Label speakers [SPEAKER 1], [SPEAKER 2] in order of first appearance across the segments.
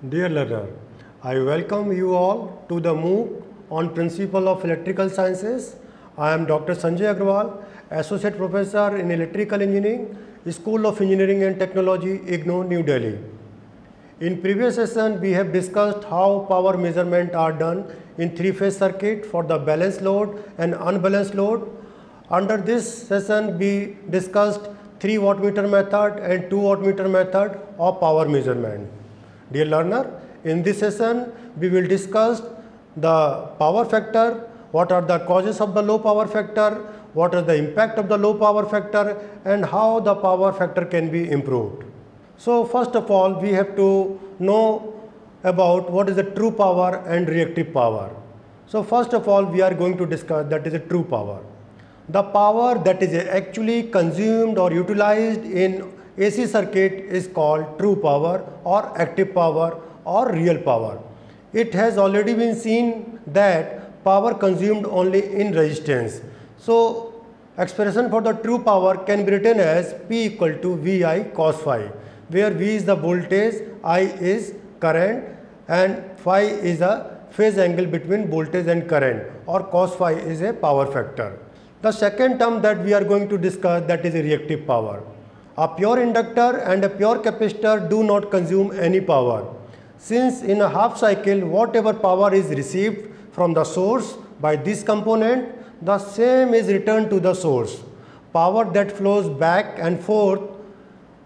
[SPEAKER 1] Dear learner, I welcome you all to the MOOC on Principle of Electrical Sciences. I am Dr. Sanjay Agrawal, Associate Professor in Electrical Engineering, School of Engineering and Technology, IGNOU, New Delhi. In previous session, we have discussed how power measurement are done in three-phase circuit for the balanced load and unbalanced load. Under this session, we discussed 3 wattmeter method and 2 wattmeter method of power measurement. Dear learner, in this session, we will discuss the power factor, what are the causes of the low power factor, what is the impact of the low power factor, and how the power factor can be improved. So first of all, we have to know about what is the true power and reactive power. So first of all, we are going to discuss that is a true power. The power that is actually consumed or utilized in AC circuit is called true power or active power or real power. It has already been seen that power consumed only in resistance. So expression for the true power can be written as P equal to VI cos phi, where V is the voltage, I is current, and phi is a phase angle between voltage and current, or cos phi is a power factor. The second term that we are going to discuss, that is a reactive power. A pure inductor and a pure capacitor do not consume any power, since in a half cycle whatever power is received from the source by this component, the same is returned to the source. Power that flows back and forth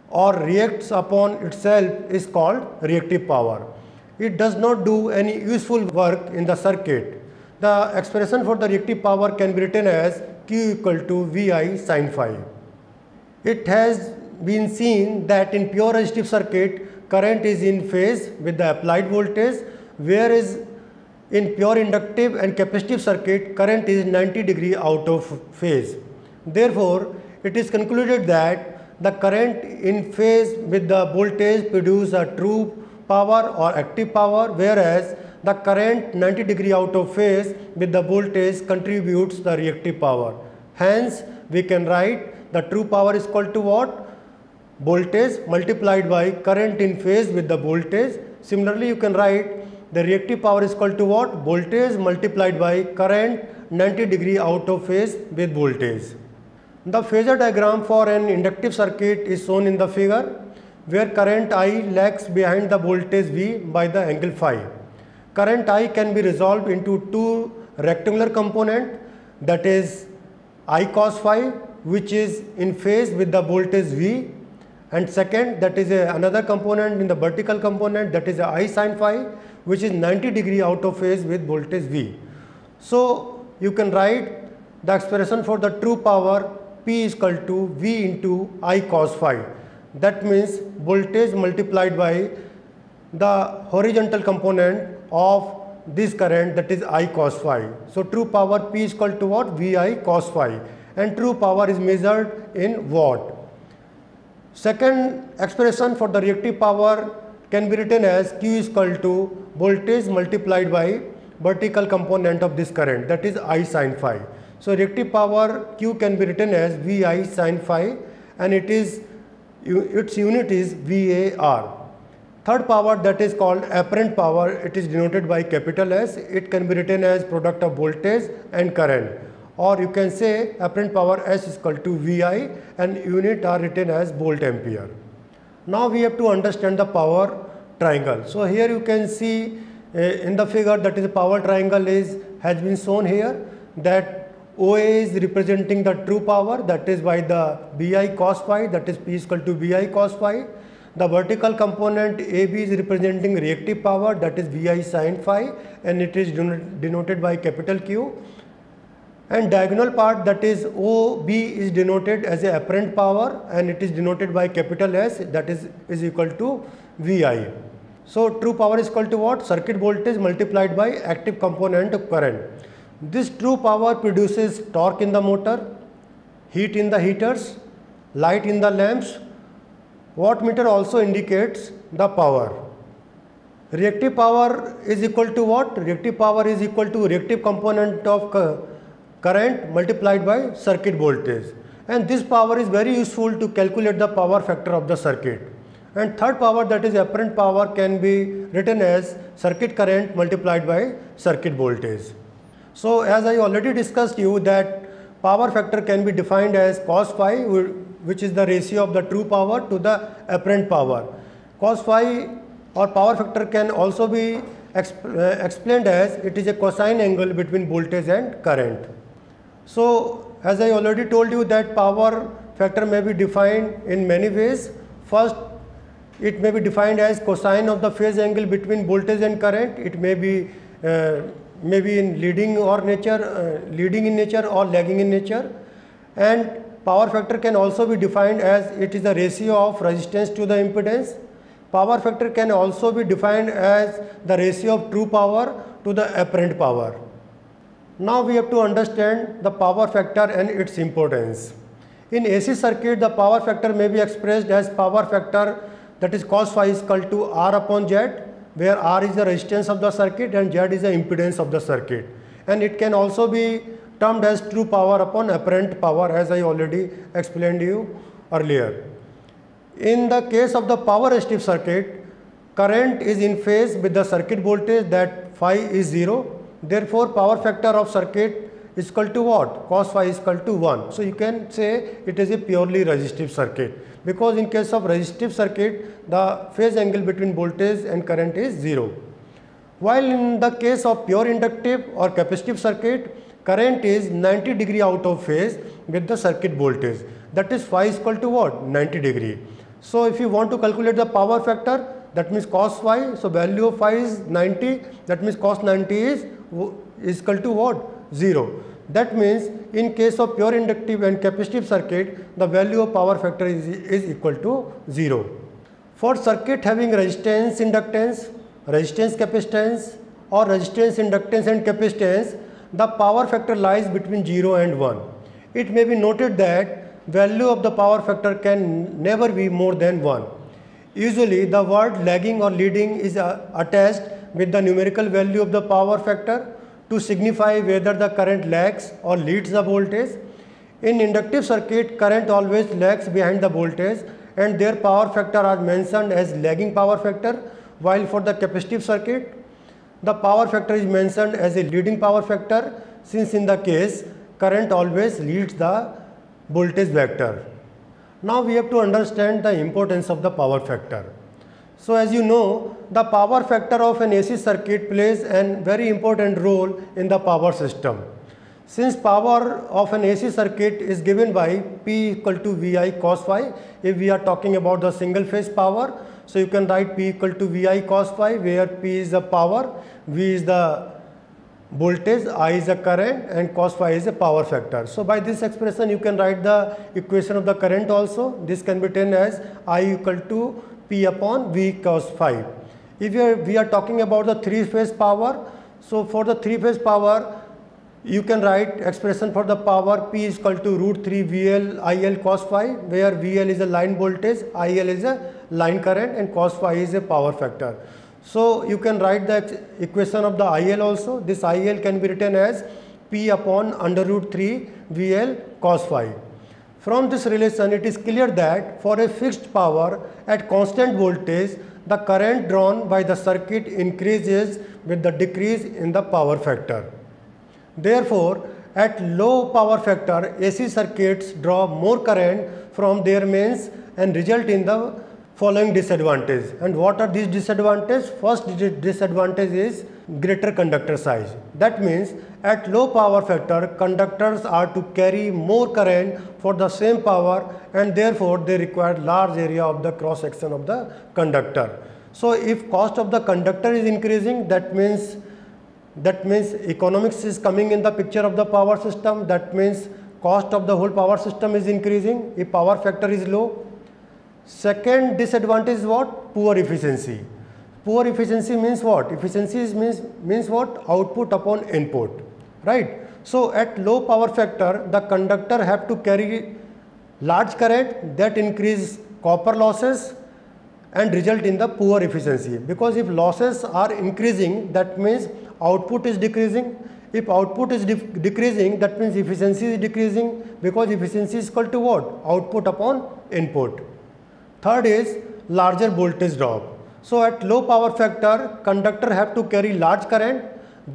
[SPEAKER 1] or reacts upon itself is called reactive power. It does not do any useful work in the circuit. The expression for the reactive power can be written as Q equal to VI sin phi. It has been seen that in pure resistive circuit, current is in phase with the applied voltage, whereas in pure inductive and capacitive circuit, current is 90° out of phase. Therefore, it is concluded that the current in phase with the voltage produces a true power or active power, whereas the current 90° out of phase with the voltage contributes the reactive power. Hence, we can write the true power is equal to what? Voltage multiplied by current in phase with the voltage. Similarly, you can write the reactive power is equal to what? Voltage multiplied by current 90° out of phase with voltage. The phasor diagram for an inductive circuit is shown in the figure, where current I lags behind the voltage V by the angle phi. Current I can be resolved into two rectangular components, that is I cos phi, which is in phase with the voltage V, and second, that is another component in the vertical component, that is I sin phi, which is 90° out of phase with voltage V. So you can write the expression for the true power P is equal to V into I cos phi. That means voltage multiplied by the horizontal component of this current, that is I cos phi. So true power P is equal to what? VI cos phi, and true power is measured in watt. Second expression for the reactive power can be written as Q is equal to voltage multiplied by vertical component of this current, that is I sin phi. So reactive power Q can be written as VI sin phi, and its unit is VAR. Third power, that is called apparent power, it is denoted by capital S. It can be written as product of voltage and current, or you can say apparent power S is equal to VI, and unit are written as volt ampere. Now we have to understand the power triangle. So here you can see in the figure, that is the power triangle has been shown here, that OA is representing the true power, that is by the BI cos phi, that is P is equal to BI cos phi. The vertical component AB is representing reactive power, that is VI sin phi, and it is denoted by capital Q. And diagonal part, that is OB, is denoted as a apparent power, and it is denoted by capital S, that is equal to VI. So true power is equal to what? Circuit voltage multiplied by active component of current. This true power produces torque in the motor, heat in the heaters, light in the lamps. Wattmeter also indicates the power. Reactive power is equal to what? Reactive power is equal to reactive component of current multiplied by circuit voltage, and this power is very useful to calculate the power factor of the circuit. And third power, that is apparent power, can be written as circuit current multiplied by circuit voltage. So as I already discussed you that power factor can be defined as cos phi, which is the ratio of the true power to the apparent power. Cos phi or power factor can also be explained as it is a cosine angle between voltage and current. So as I already told you that power factor may be defined in many ways. First, it may be defined as cosine of the phase angle between voltage and current. It may be in leading in nature or lagging in nature. And power factor can also be defined as it is the ratio of resistance to the impedance. Power factor can also be defined as the ratio of true power to the apparent power. Now we have to understand the power factor and its importance. In AC circuit, the power factor may be expressed as power factor, that is cos phi is equal to R upon Z, where R is the resistance of the circuit and Z is the impedance of the circuit. And it can also be termed as true power upon apparent power, as I already explained to you earlier. In the case of the power resistive circuit, current is in phase with the circuit voltage, that phi is 0. Therefore, power factor of circuit is equal to what? Cos phi is equal to 1. So you can say it is a purely resistive circuit, because in case of resistive circuit, the phase angle between voltage and current is 0. While in the case of pure inductive or capacitive circuit, current is 90 degree out of phase with the circuit voltage. That is phi is equal to what? 90 degree. So if you want to calculate the power factor, that means cos phi, so value of phi is 90, that means cos 90 is equal to what? 0. That means in case of pure inductive and capacitive circuit, the value of power factor is equal to 0. For circuit having resistance, inductance, resistance, capacitance, or resistance, inductance and capacitance, the power factor lies between 0 and 1. It may be noted that value of the power factor can never be more than 1. Usually the word lagging or leading is attached with the numerical value of the power factor to signify whether the current lags or leads the voltage. In inductive circuit, current always lags behind the voltage and their power factor are mentioned as lagging power factor, while for the capacitive circuit, the power factor is mentioned as a leading power factor, since in the case current always leads the voltage vector. Now we have to understand the importance of the power factor. So as you know, the power factor of an AC circuit plays a very important role in the power system. Since power of an AC circuit is given by P equal to VI cos phi, if we are talking about the single phase power, so you can write P equal to VI cos phi, where P is the power, V is the voltage, I is the current and cos phi is a power factor. So by this expression you can write the equation of the current also. This can be written as I equal to P upon V cos phi. If we are talking about the three phase power, so for the three phase power you can write expression for the power P is equal to root 3 VL IL cos phi, where VL is a line voltage, IL is a line current and cos phi is a power factor. So you can write the equation of the IL also. This IL can be written as P upon under root 3 VL cos phi. From this relation, it is clear that for a fixed power at constant voltage, the current drawn by the circuit increases with the decrease in the power factor. Therefore, at low power factor, AC circuits draw more current from their mains and result in the following disadvantage. And what are these disadvantages? First disadvantage is greater conductor size. That means at low power factor, conductors are to carry more current for the same power and therefore they require large area of the cross section of the conductor. So if cost of the conductor is increasing, that means economics is coming in the picture of the power system. That means cost of the whole power system is increasing if power factor is low. Second disadvantage is what? Poor efficiency. Poor efficiency means what? Efficiency means what? Output upon input, right? So at low power factor, the conductor have to carry large current that increase copper losses and result in the poor efficiency. Because if losses are increasing, that means output is decreasing. If output is decreasing, that means efficiency is decreasing, because efficiency is equal to what? Output upon input. Third is larger voltage drop. So at low power factor, conductor have to carry large current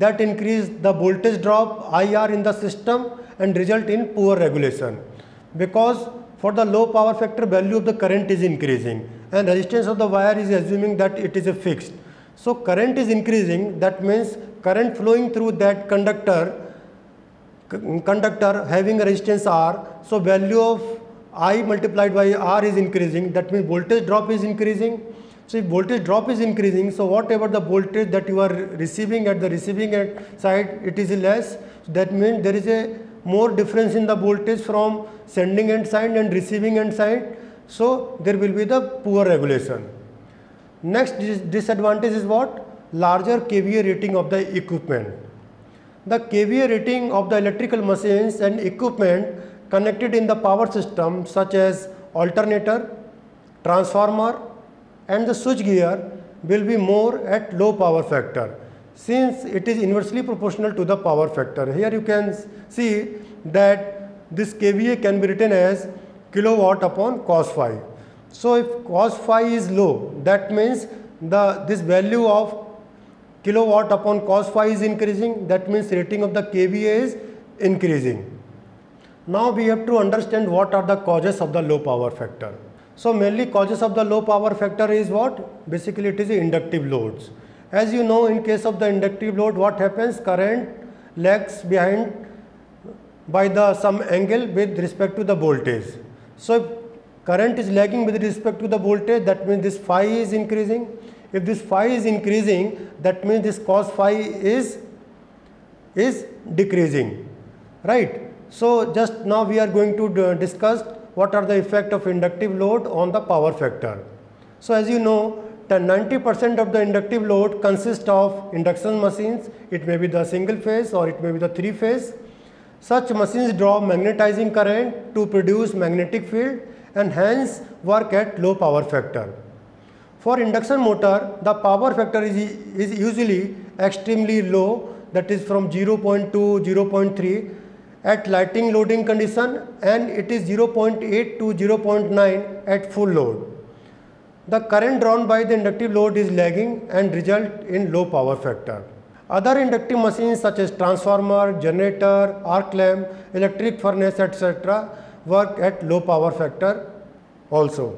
[SPEAKER 1] that increase the voltage drop IR in the system and result in poor regulation, because for the low power factor value of the current is increasing and resistance of the wire is assuming that it is a fixed. So current is increasing, that means current flowing through that conductor having a resistance R, so value of I multiplied by R is increasing, that means voltage drop is increasing. So if voltage drop is increasing, so whatever the voltage that you are receiving at the receiving end side, it is less. So that means there is a more difference in the voltage from sending end side and receiving end side. So there will be the poor regulation. Next disadvantage is what? Larger kVA rating of the equipment. The kVA rating of the electrical machines and equipment connected in the power system such as alternator, transformer and the switch gear will be more at low power factor, since it is inversely proportional to the power factor. Here you can see that this kVA can be written as kilowatt upon cos phi. So if cos phi is low, that means this value of kilowatt upon cos phi is increasing, that means rating of the kVA is increasing. Now we have to understand what are the causes of the low power factor. So mainly causes of the low power factor is what? Basically it is the inductive loads. As you know, in case of the inductive load, what happens? Current lags behind by some angle with respect to the voltage. So if current is lagging with respect to the voltage, that means this phi is increasing. If this phi is increasing, that means this cos phi is decreasing, right? So just now we are going to discuss what are the effect of inductive load on the power factor. So as you know, 90% of the inductive load consists of induction machines. It may be the single phase or it may be the three phase. Such machines draw magnetizing current to produce magnetic field and hence work at low power factor. For induction motor, the power factor is usually extremely low, that is from 0.2, 0.3 at lighting loading condition, and it is 0.8 to 0.9 at full load. The current drawn by the inductive load is lagging and result in low power factor. Other inductive machines such as transformer, generator, arc lamp, electric furnace, etc. work at low power factor also.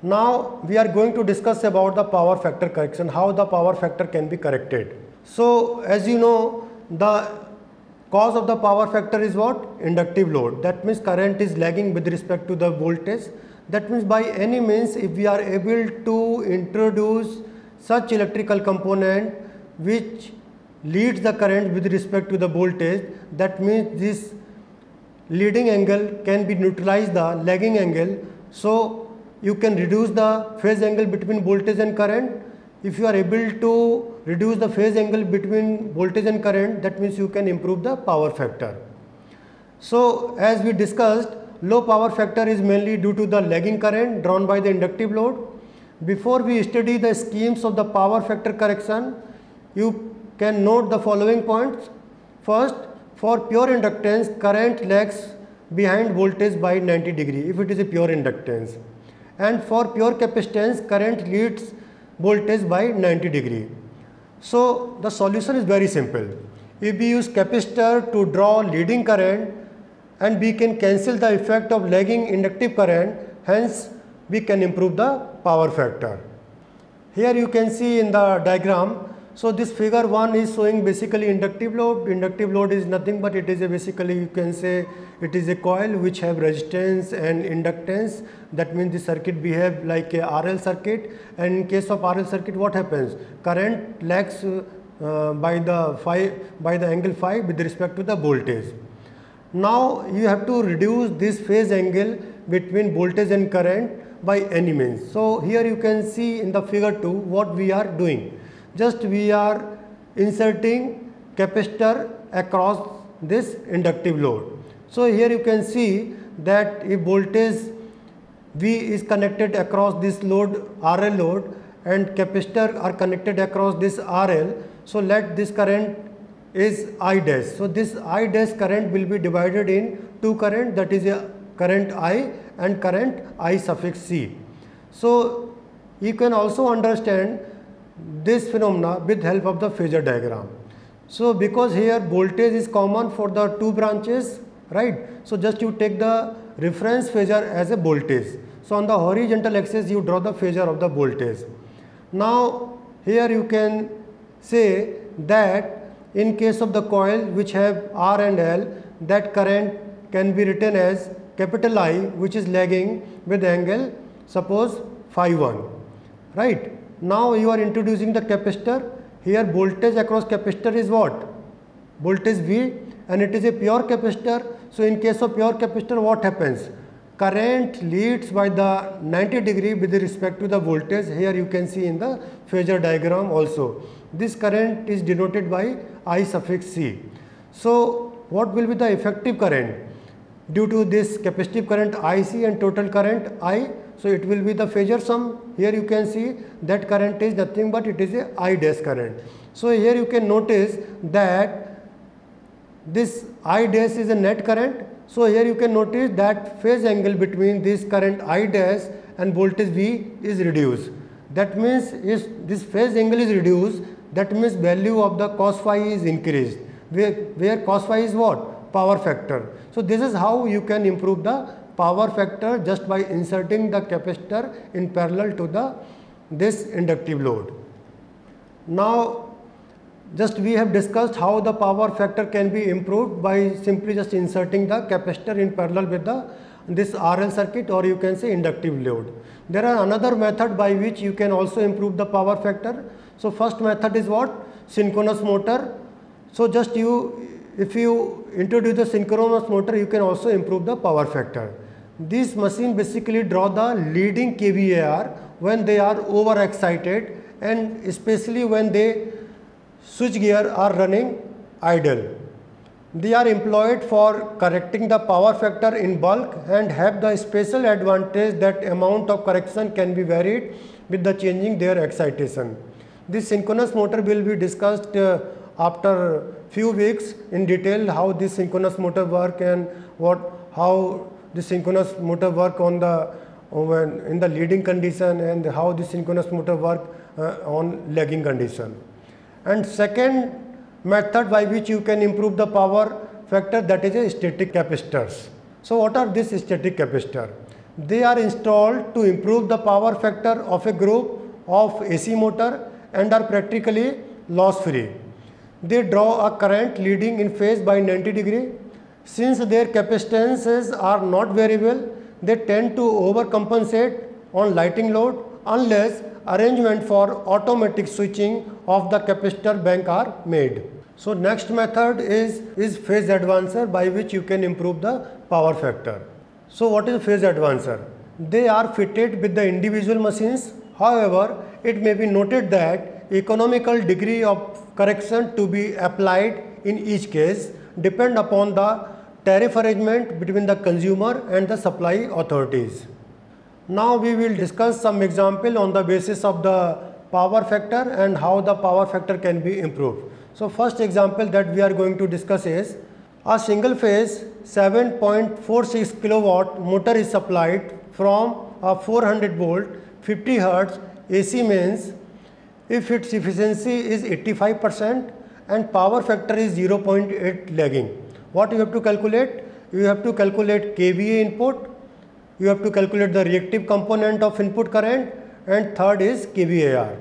[SPEAKER 1] Now we are going to discuss about the power factor correction, how the power factor can be corrected. So as you know, the cause of the power factor is what? Inductive load. That means current is lagging with respect to the voltage. That means by any means, if we are able to introduce such electrical component which leads the current with respect to the voltage, that means this leading angle can be neutralized the lagging angle. So you can reduce the phase angle between voltage and current. If you are able to reduce the phase angle between voltage and current, that means you can improve the power factor. So as we discussed, low power factor is mainly due to the lagging current drawn by the inductive load. Before we study the schemes of the power factor correction, you can note the following points. First, for pure inductance, current lags behind voltage by 90 degree if it is a pure inductance. And for pure capacitance, current leads voltage by 90 degree. So the solution is very simple. If we use capacitor to draw leading current, and we can cancel the effect of lagging inductive current, hence we can improve the power factor. Here you can see in the diagram, so this figure 1 is showing basically inductive load. Inductive load is nothing but it is a basically, you can say it is a coil which have resistance and inductance. That means the circuit behave like a RL circuit, and in case of RL circuit what happens? Current lags by the angle phi with respect to the voltage. Now you have to reduce this phase angle between voltage and current by any means. So here you can see in the figure 2 what we are doing. Just we are inserting capacitor across this inductive load. So here you can see that if voltage V is connected across this load, RL load, and capacitor are connected across this RL, so let this current is I dash. So this I dash current will be divided in two current, that is a current I and current I suffix C. So you can also understand this phenomena with help of the phasor diagram. So because here voltage is common for the two branches, right? So just you take the reference phasor as a voltage. So on the horizontal axis you draw the phasor of the voltage. Now here you can say that in case of the coil which have R and L, that current can be written as capital I, which is lagging with angle suppose phi 1, right? Now you are introducing the capacitor. Here voltage across capacitor is what? Voltage V, and it is a pure capacitor. So in case of pure capacitor, what happens? Current leads by the 90 degree with respect to the voltage. Here you can see in the phasor diagram also. This current is denoted by I suffix C. So what will be the effective current? Due to this capacitive current IC and total current I, so it will be the phasor sum. Here you can see that current is nothing but it is a I dash current. So here you can notice that this I dash is a net current. So here you can notice that phase angle between this current I dash and voltage V is reduced. That means if this phase angle is reduced, that means value of the cos phi is increased. Where cos phi is what? Power factor. So this is how you can improve the power factor just by inserting the capacitor in parallel to this inductive load. Now just we have discussed how the power factor can be improved by simply just inserting the capacitor in parallel with this RL circuit, or you can say inductive load. There are another method by which you can also improve the power factor. So first method is what? Synchronous motor. So just if you introduce the synchronous motor, you can also improve the power factor. This machine basically draw the leading kVAR when they are overexcited, and especially when they switch gear are running idle. They are employed for correcting the power factor in bulk and have the special advantage that amount of correction can be varied with the changing their excitation. This synchronous motor will be discussed after few weeks in detail, how this synchronous motor work and how the synchronous motor work in the leading condition, and how the synchronous motor work on lagging condition. And second method by which you can improve the power factor, that is a static capacitors. So what are these static capacitors? They are installed to improve the power factor of a group of AC motor and are practically loss free. They draw a current leading in phase by 90 degree. Since their capacitances are not variable, they tend to overcompensate on lighting load unless arrangement for automatic switching of the capacitor bank are made. So next method is phase advancer, by which you can improve the power factor. So what is phase advancer? They are fitted with the individual machines. However, it may be noted that economical degree of correction to be applied in each case depend upon the tariff arrangement between the consumer and the supply authorities. Now we will discuss some example on the basis of the power factor and how the power factor can be improved. So first example that we are going to discuss is a single phase 7.46 kilowatt motor is supplied from a 400 volt 50 hertz AC mains if its efficiency is 85% and power factor is 0.8 lagging. What you have to calculate? You have to calculate kVA input, you have to calculate the reactive component of input current, and third is kVAR.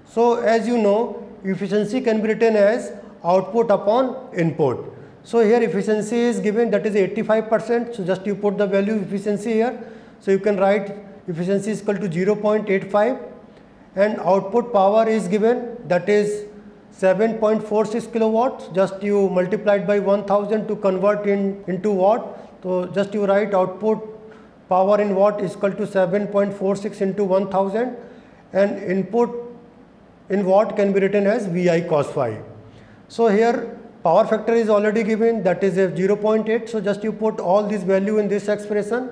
[SPEAKER 1] So as you know, efficiency can be written as output upon input. So here efficiency is given, that is 85%. So just you put the value of efficiency here. So you can write efficiency is equal to 0.85 and output power is given, that is 7.46 kilowatts. Just you multiply it by 1000 to convert into watt. So just you write output power in watt is equal to 7.46 into 1000, and input in watt can be written as VI cos phi. So here power factor is already given, that is a 0.8. So just you put all this value in this expression.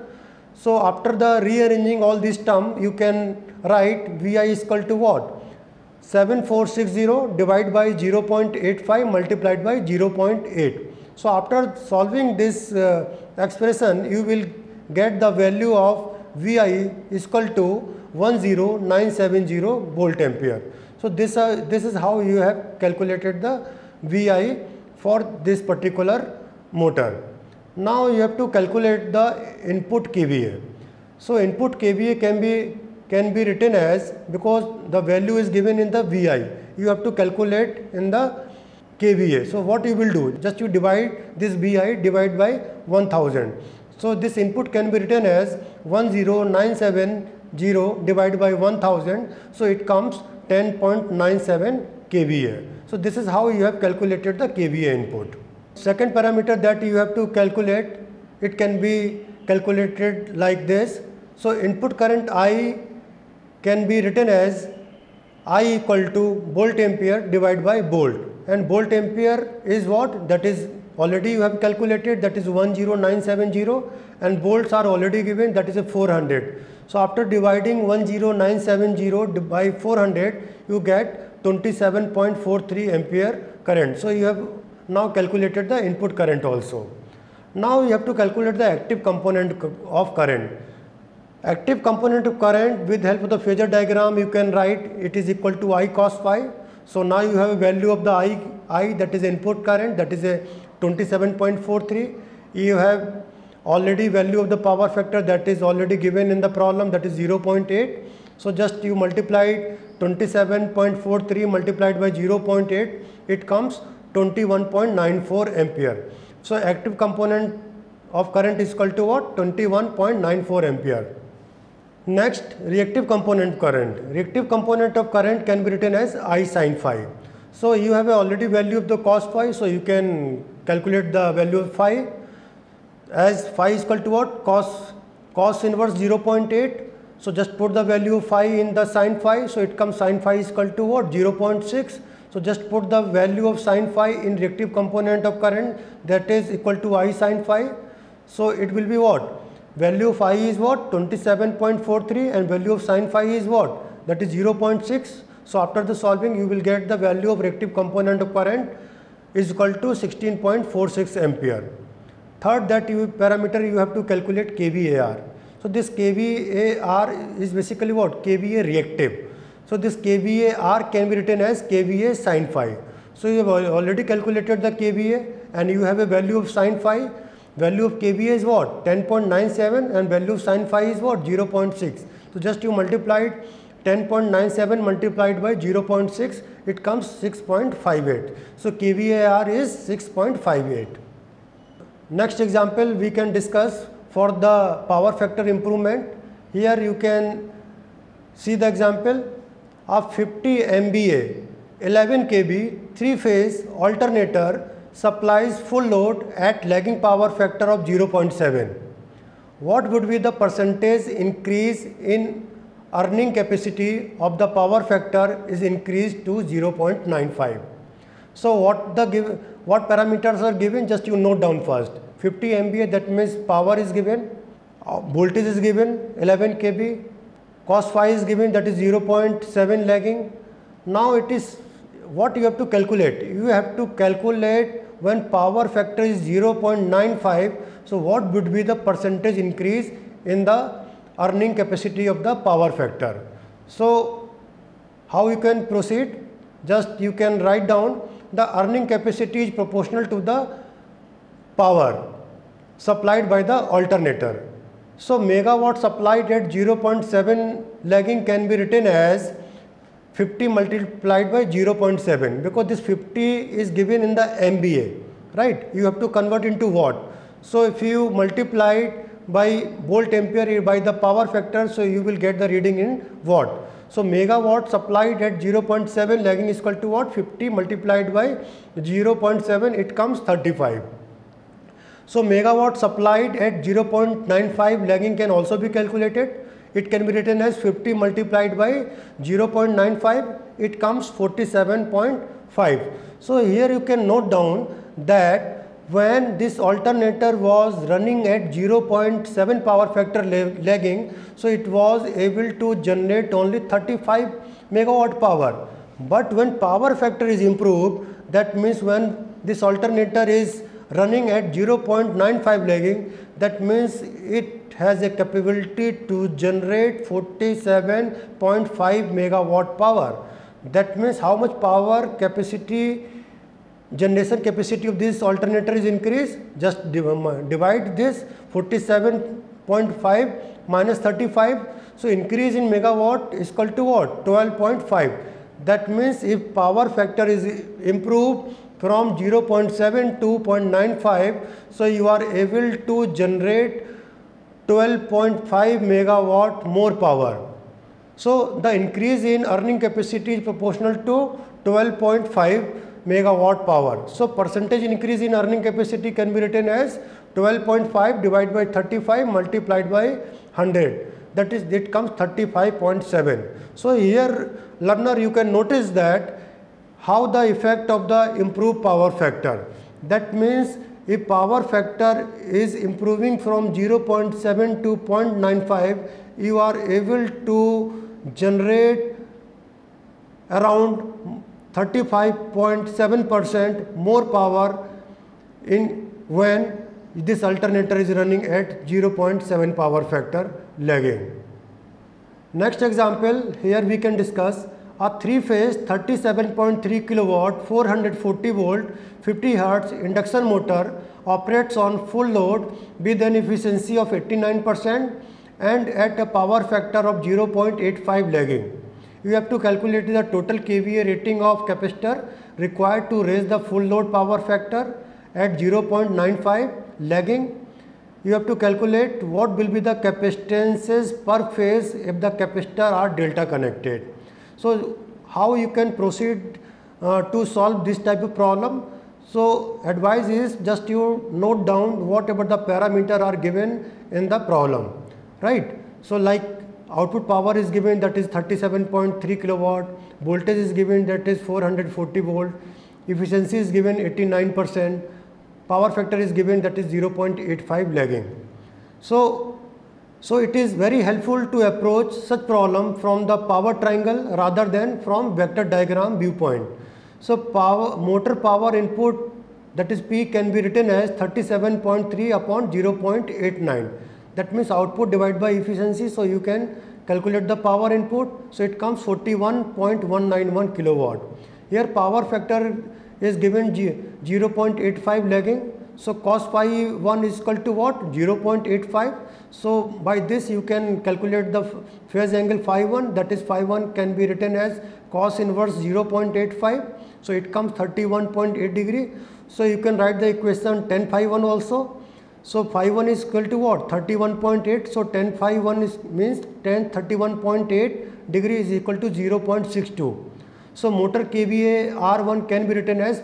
[SPEAKER 1] So after the rearranging all this term, you can write VI is equal to what? 7460 divided by 0.85 multiplied by 0.8. So after solving this expression, you will get the value of VI is equal to 10970 volt ampere. So this is how you have calculated the VI for this particular motor. Now you have to calculate the input kVA. So input kVA can be written as, because the value is given in the VI, you have to calculate in the kVA. So what you will do, just you divide this VI divide by 1000. So this input can be written as 10970 divided by 1000. So it comes 10.97 kVA. So this is how you have calculated the kVA input. Second parameter that you have to calculate, it can be calculated like this. So input current I can be written as I equal to volt ampere divided by volt, and volt ampere is what? That is already you have calculated, that is 10970, and volts are already given, that is a 400. So after dividing 10970 by 400, you get 27.43 ampere current. So you have now calculated the input current also. Now you have to calculate the active component of current. Active component of current, with help of the phasor diagram, you can write it is equal to I cos phi. So now you have a value of the I, that is input current, that is a 27.43. You have already value of the power factor, that is already given in the problem, that is 0.8. So just you multiply 27.43 multiplied by 0.8, it comes 21.94 ampere. So active component of current is equal to what? 21.94 ampere. Next, reactive component current. Reactive component of current can be written as I sin phi. So you have already value of the cos phi, so you can calculate the value of phi as phi is equal to what? Cos inverse 0.8. So just put the value of phi in the sin phi, so it comes sin phi is equal to what? 0.6. So just put the value of sin phi in reactive component of current, that is equal to I sin phi. So it will be what? Value of phi is what? 27.43, and value of sin phi is what? That is 0.6. So after the solving, you will get the value of reactive component of current is equal to 16.46 ampere. Third, that parameter you have to calculate kVAR. So this kVAR is basically what? kVA reactive. So this kVAR can be written as kVA sin phi. So you have already calculated the kVA, and you have a value of sin phi. Value of kVA is what? 10.97, and value of sin phi is what? 0.6. So just you multiplied 10.97 multiplied by 0.6, it comes 6.58. So kVAR is 6.58. Next example we can discuss for the power factor improvement. Here you can see the example of 50 MVA 11 kV 3-phase alternator supplies full load at lagging power factor of 0.7. What would be the percentage increase in earning capacity of the power factor is increased to 0.95. So what parameters are given, just you note down first. 50 MVA, that means power is given, voltage is given 11 kV, cos phi is given, that is 0.7 lagging. Now it is what you have to calculate. You have to calculate when power factor is 0.95, so what would be the percentage increase in the earning capacity of the power factor. So how you can proceed? Just you can write down the earning capacity is proportional to the power supplied by the alternator. So megawatt supplied at 0.7 lagging can be written as 50 multiplied by 0.7, because this 50 is given in the MVA, right? You have to convert into watt. So if you multiply it by volt ampere by the power factor, so you will get the reading in watt. So megawatt supplied at 0.7 lagging is equal to what? 50 multiplied by 0.7, it comes 35. So megawatt supplied at 0.95 lagging can also be calculated. It can be written as 50 multiplied by 0.95, it comes 47.5. So here you can note down that when this alternator was running at 0.7 power factor lagging, so it was able to generate only 35 megawatt power. But when power factor is improved, that means when this alternator is running at 0.95 lagging, that means it has a capability to generate 47.5 megawatt power. That means how much power capacity, generation capacity of this alternator is increased? Just divide this 47.5 minus 35. So increase in megawatt is equal to what? 12.5. That means if power factor is improved from 0.7 to 0.95, so you are able to generate 12.5 megawatt more power. So the increase in earning capacity is proportional to 12.5 megawatt power. So percentage increase in earning capacity can be written as 12.5 divided by 35 multiplied by 100. That is, it comes 35.7. So here, learner, you can notice that how the effect of the improved power factor. That means if power factor is improving from 0.7 to 0.95, you are able to generate around 35.7% more power in when this alternator is running at 0.7 power factor lagging. Next example, here we can discuss a 3-phase 37.3 kilowatt 440 volt 50 hertz induction motor operates on full load with an efficiency of 89% and at a power factor of 0.85 lagging. You have to calculate the total kVA rating of capacitor required to raise the full load power factor at 0.95 lagging. You have to calculate what will be the capacitances per phase if the capacitor are delta connected. So how you can proceed to solve this type of problem? So advice is just you note down whatever the parameter are given in the problem, right? So like output power is given, that is 37.3 kilowatt, voltage is given, that is 440 volt, efficiency is given 89%, power factor is given, that is 0.85 lagging. So it is very helpful to approach such problem from the power triangle rather than from vector diagram viewpoint. So motor power input, that is P, can be written as 37.3 upon 0.89. That means output divided by efficiency. So you can calculate the power input. So it comes 41.191 kilowatt. Here power factor is given 0.85 lagging. So cos phi 1 is equal to what? 0.85. So by this you can calculate the phase angle phi 1, that is phi 1 can be written as cos inverse 0.85. So it comes 31.8 degree. So you can write the equation tan phi 1 also. So phi 1 is equal to what? 31.8. So tan phi 1 means tan 31.8 degree is equal to 0.62. So motor kVA R1 can be written as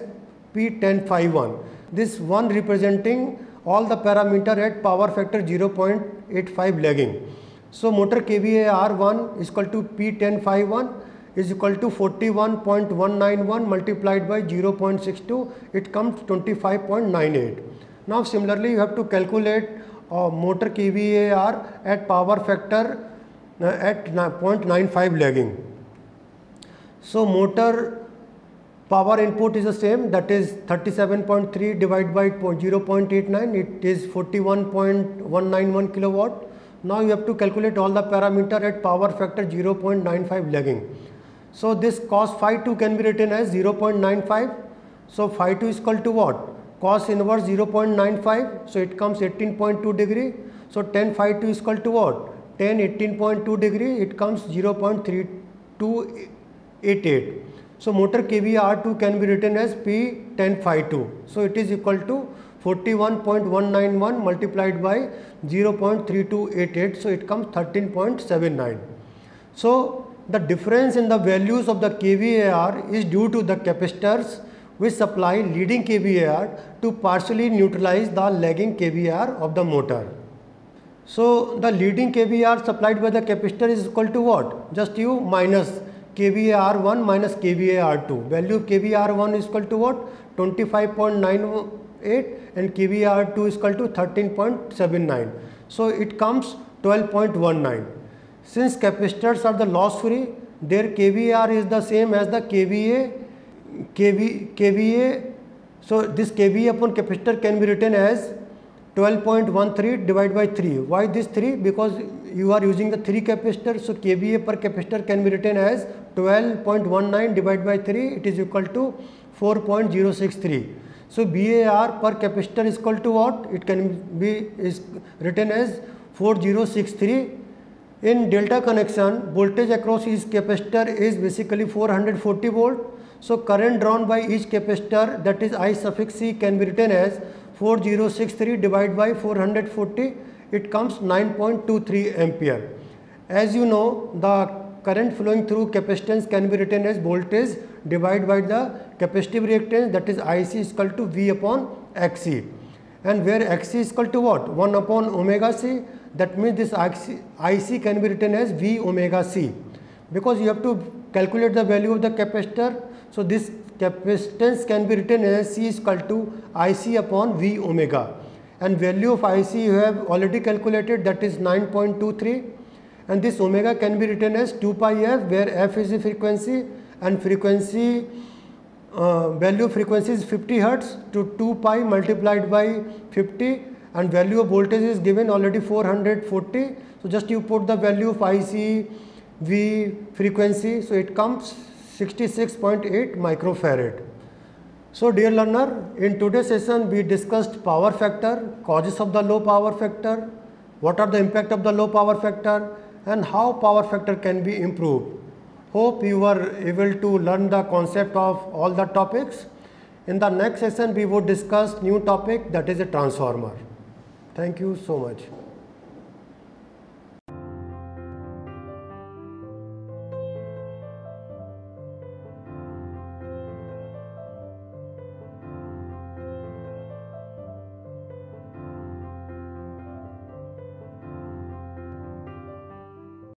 [SPEAKER 1] P tan phi 1. This 1 representing all the parameter at power factor 0.85 lagging. So motor kVA R1 is equal to P tan phi 1 is equal to 41.191 multiplied by 0.62. It comes 25.98. Now similarly you have to calculate motor kVAR at power factor at 0.95 lagging. So motor power input is the same, that is 37.3 divided by 0.89, it is 41.191 kilowatt. Now you have to calculate all the parameter at power factor 0.95 lagging. So this cos phi 2 can be written as 0.95. So phi 2 is equal to what? Cos inverse 0.95. So it comes 18.2 degree. So tan phi 2 is equal to what? Tan 18.2 degree. It comes 0.3288. So motor kVA R2 can be written as P tan phi 2. So it is equal to 41.191 multiplied by 0.3288. So it comes 13.79. So the difference in the values of the kVAR is due to the capacitors which supply leading kVAR to partially neutralize the lagging kVAR of the motor. So the leading kVAR supplied by the capacitor is equal to what? Just you minus kVAR1 minus kVAR2. Value of kVAR1 is equal to what? 25.98 and kVAR2 is equal to 13.79. So it comes 12.19. Since capacitors are the loss free, their kVAR is the same as the kVA. So this kVA upon capacitor can be written as 12.13 divided by 3. Why this 3? Because you are using the 3 capacitor, so kVA per capacitor can be written as 12.19 divided by 3, it is equal to 4.063. So VAR per capacitor is equal to what? It can be written as 4063. In delta connection, voltage across each capacitor is basically 440 volt. So current drawn by each capacitor, that is I suffix C, can be written as 4063 divided by 440, it comes 9.23 ampere. As you know, the current flowing through capacitance can be written as voltage divided by the capacitive reactance, that is IC is equal to V upon XC. And where XC is equal to what? 1 upon omega C, that means this IC can be written as V omega C. Because you have to calculate the value of the capacitor, so this capacitance can be written as C is equal to IC upon V omega, and value of IC you have already calculated, that is 9.23, and this omega can be written as 2 pi f, where f is the frequency and frequency value of frequency is 50 hertz to 2 pi multiplied by 50, and value of voltage is given already 440. So just you put the value of IC, V, frequency, so it comes 66.8 microfarad. So dear learner, in today's session we discussed power factor, causes of the low power factor, what are the impact of the low power factor, and how power factor can be improved. Hope you were able to learn the concept of all the topics. In the next session we would discuss new topic, that is a transformer. Thank you so much.